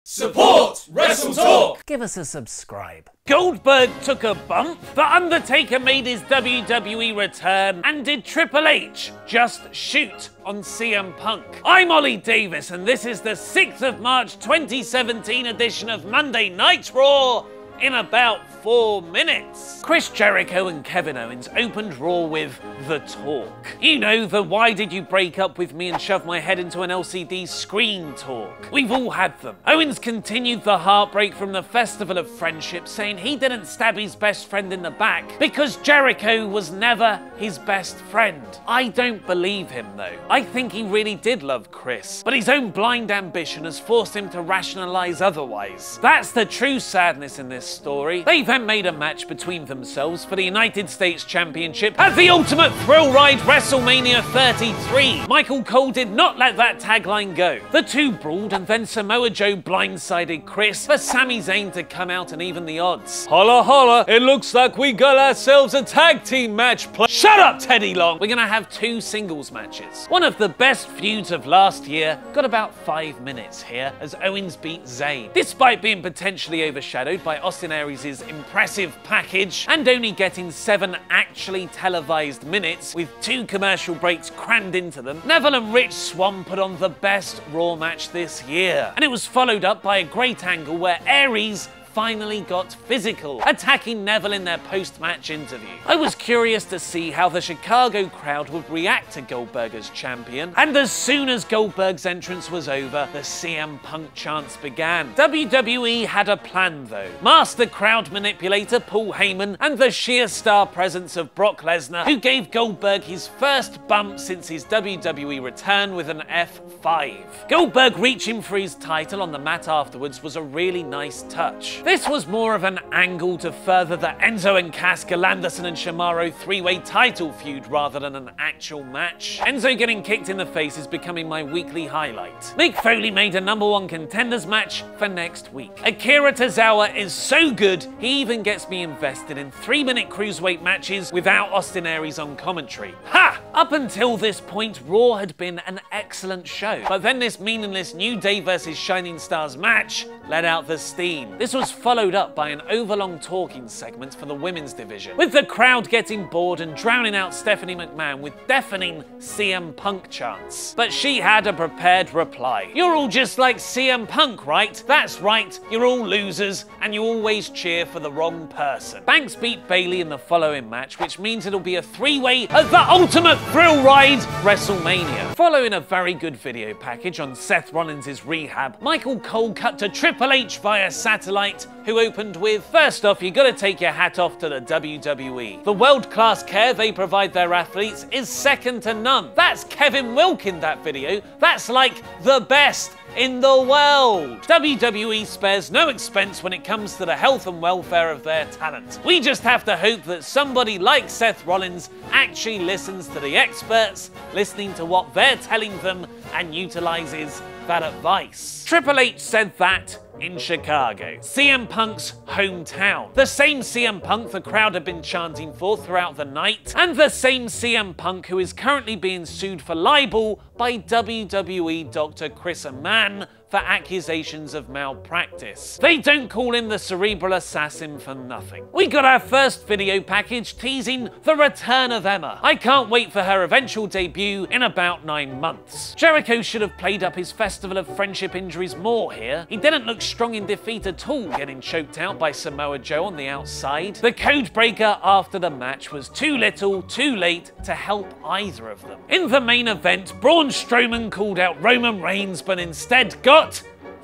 Support WrestleTalk! Give us a subscribe. Goldberg took a bump, The Undertaker made his WWE return, and did Triple H just shoot on CM Punk? I'm Oli Davis, and this is the 6th of March 2017 edition of Monday Night Raw in about 4 minutes. Chris Jericho and Kevin Owens opened Raw with the talk. You know, the why did you break up with me and shove my head into an LCD screen talk. We've all had them. Owens continued the heartbreak from the Festival of Friendship, saying he didn't stab his best friend in the back because Jericho was never his best friend. I don't believe him though. I think he really did love Chris, but his own blind ambition has forced him to rationalize otherwise. That's the true sadness in this story. They then made a match between themselves for the United States Championship at the Ultimate Thrill Ride WrestleMania 33. Michael Cole did not let that tagline go. The two brawled, and then Samoa Joe blindsided Chris for Sami Zayn to come out and even the odds. Holla holla, it looks like we got ourselves a tag team match. Shut up, Teddy Long! We're gonna have 2 singles matches. One of the best feuds of last year got about 5 minutes here as Owens beat Zayn, despite being potentially overshadowed by Austin Aries' impressive package and only getting 7 actually televised minutes with 2 commercial breaks crammed into them. Neville and Rich Swann put on the best Raw match this year, and it was followed up by a great angle where Aries finally got physical, attacking Neville in their post-match interview. I was curious to see how the Chicago crowd would react to Goldberg as champion, and as soon as Goldberg's entrance was over, the CM Punk chants began. WWE had a plan though. Master crowd manipulator Paul Heyman and the sheer star presence of Brock Lesnar, who gave Goldberg his first bump since his WWE return with an F5. Goldberg reaching for his title on the mat afterwards was a really nice touch. This was more of an angle to further the Enzo and Cass, Anderson and Shimaro 3-way title feud rather than an actual match. Enzo getting kicked in the face is becoming my weekly highlight. Mick Foley made a #1 contenders match for next week. Akira Tozawa is so good, he even gets me invested in 3-minute cruiserweight matches without Austin Aries on commentary. Ha! Up until this point, Raw had been an excellent show, but then this meaningless New Day vs Shining Stars match let out the steam. This was followed up by an overlong talking segment for the women's division, with the crowd getting bored and drowning out Stephanie McMahon with deafening CM Punk chants. But she had a prepared reply. You're all just like CM Punk, right? That's right, you're all losers, and you always cheer for the wrong person. Banks beat Bayley in the following match, which means it'll be a 3-way at the Ultimate Thrill Ride WrestleMania. Following a very good video package on Seth Rollins' rehab, Michael Cole cut to Triple H via satellite, who opened with, first off, you gotta take your hat off to the WWE. The world-class care they provide their athletes is second to none. That's Kevin Wilk in that video. That's like the best in the world. WWE spares no expense when it comes to the health and welfare of their talent. We just have to hope that somebody like Seth Rollins actually listens to the experts, listening to what they're telling them, and utilizes that advice. Triple H said that in Chicago, CM Punk's hometown. The same CM Punk the crowd had been chanting for throughout the night, and the same CM Punk who is currently being sued for libel by WWE Dr. Chris Amann for accusations of malpractice. They don't call him the cerebral assassin for nothing. We got our first video package teasing the return of Emma. I can't wait for her eventual debut in about 9 months. Jericho should have played up his Festival of Friendship injuries more here. He didn't look strong in defeat at all, getting choked out by Samoa Joe on the outside. The code breaker after the match was too little, too late to help either of them. In the main event, Braun Strowman called out Roman Reigns, but instead got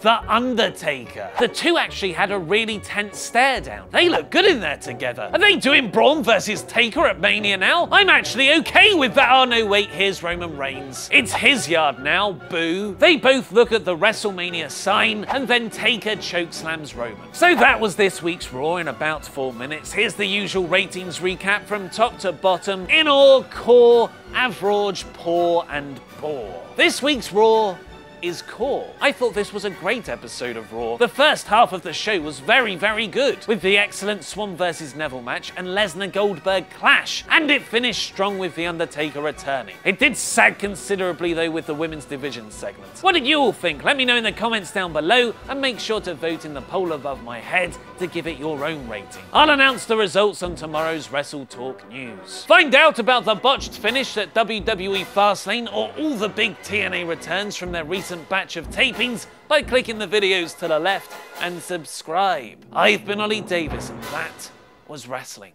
The Undertaker. The two actually had a really tense stare down. They look good in there together. Are they doing Braun versus Taker at Mania now? I'm actually okay with that. Oh no, wait, here's Roman Reigns. It's his yard now, boo. They both look at the WrestleMania sign, and then Taker chokeslams Roman. So that was this week's Raw in about 4 minutes. Here's the usual ratings recap from top to bottom. In all, core, average, poor, and poor. This week's Raw is core. I thought this was a great episode of Raw. The first half of the show was very, very good, with the excellent Swan vs. Neville match and Lesnar-Goldberg clash, and it finished strong with The Undertaker returning. It did sag considerably though with the women's division segment. What did you all think? Let me know in the comments down below, and make sure to vote in the poll above my head to give it your own rating. I'll announce the results on tomorrow's WrestleTalk news. Find out about the botched finish at WWE Fastlane or all the big TNA returns from their recent batch of tapings by clicking the videos to the left and subscribe. I've been Oli Davis, and that was wrestling.